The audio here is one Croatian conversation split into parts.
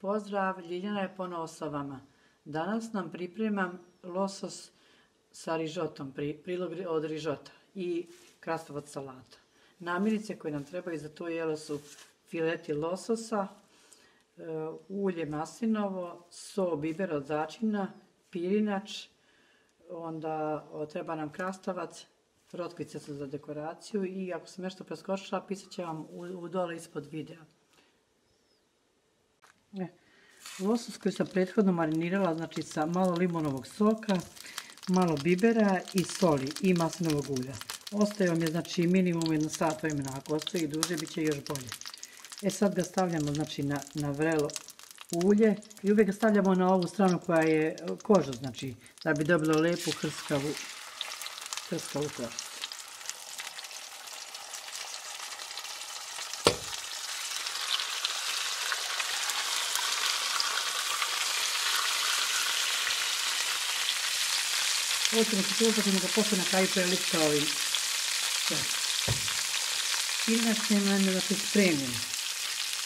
Pozdrav, Ljiljana je ponovo sa vama. Danas nam pripremam losos sa rižotom, prilog od rižota i krastavac salata. Namirnice koje nam trebaju za to jelo su fileti lososa, ulje maslinovo, so, biber od začina, pirinač, onda treba nam krastavac, rotkvice su za dekoraciju i ako sam nešto preskočila, pisat će vam u dole ispod videa. Losos koji sam prethodno marinirala, znači sa malo limonovog soka, malo bibera i soli i maslinovog ulja. Ostaje vam je znači minimum 1 sat vremena, ako ostaje duže bit će još bolje. Sad ga stavljamo znači na vrelo ulje i uvijek ga stavljamo na ovu stranu koja je koža, znači da bi dobilo lepu hrskavu kožu. Ovo ćemo se čuvati, ćemo ga posle na kraju preliti sa ovim. Pirinač nema znači spremljen.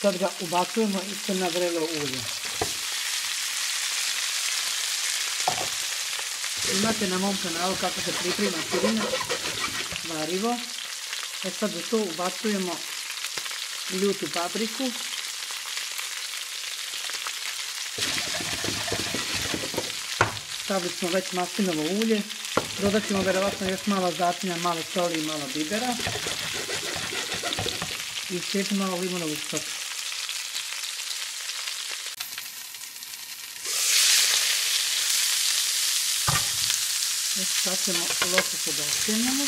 Sad ga ubacujemo isto na vrelo ulje. Imate na mom kanalu kako se priprema pirinač, varivo. Sad u to ubacujemo ljutu papriku. Stavili smo već maslinovo ulje, dodat ćemo verovatno još malo začina, malo soli i malo bibera i slijepi malo limonovog soka. Sad ćemo lososa da okrenemo.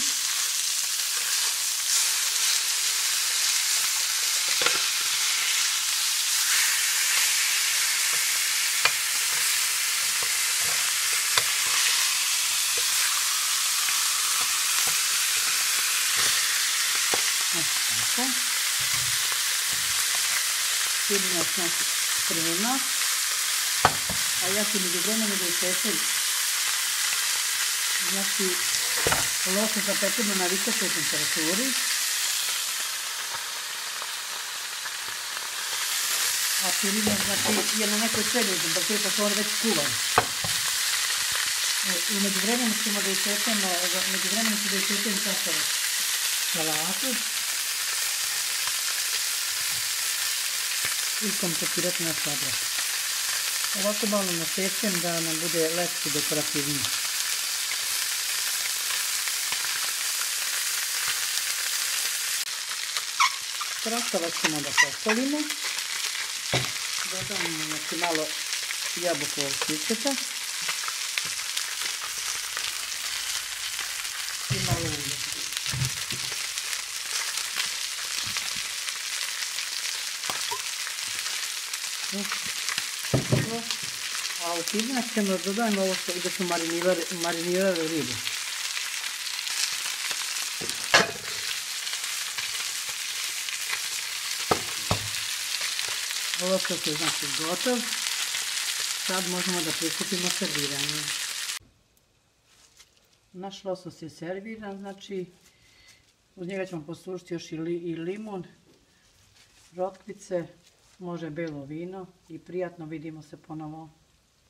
Pirinač naš sprema, a ja ću među vremenu da isečem. Znači, losos zapečemo na visokoj temperaturi. A pirinač znači je na nekoj srednjoj temperaturi, pa se on već kuvan. I među vremenu ćemo da isečem krastavac salatu. I kompletirati naš obrat. Ovako malo nasečem da nam bude lepši dekorativniji. Krastavac ćemo da posolimo. Dodamo znači malo jabukovog šiceta i malo ulja. A u pirinač ćemo dodajemo ovo gdje smo marinirali ribu. Losos je znači gotov. Sad možemo da pristupimo serviranju. Naš losos je serviran, znači uz njega ćemo poslužiti još i limun, rotkvice, može belo vino i prijatno, vidimo se ponovo.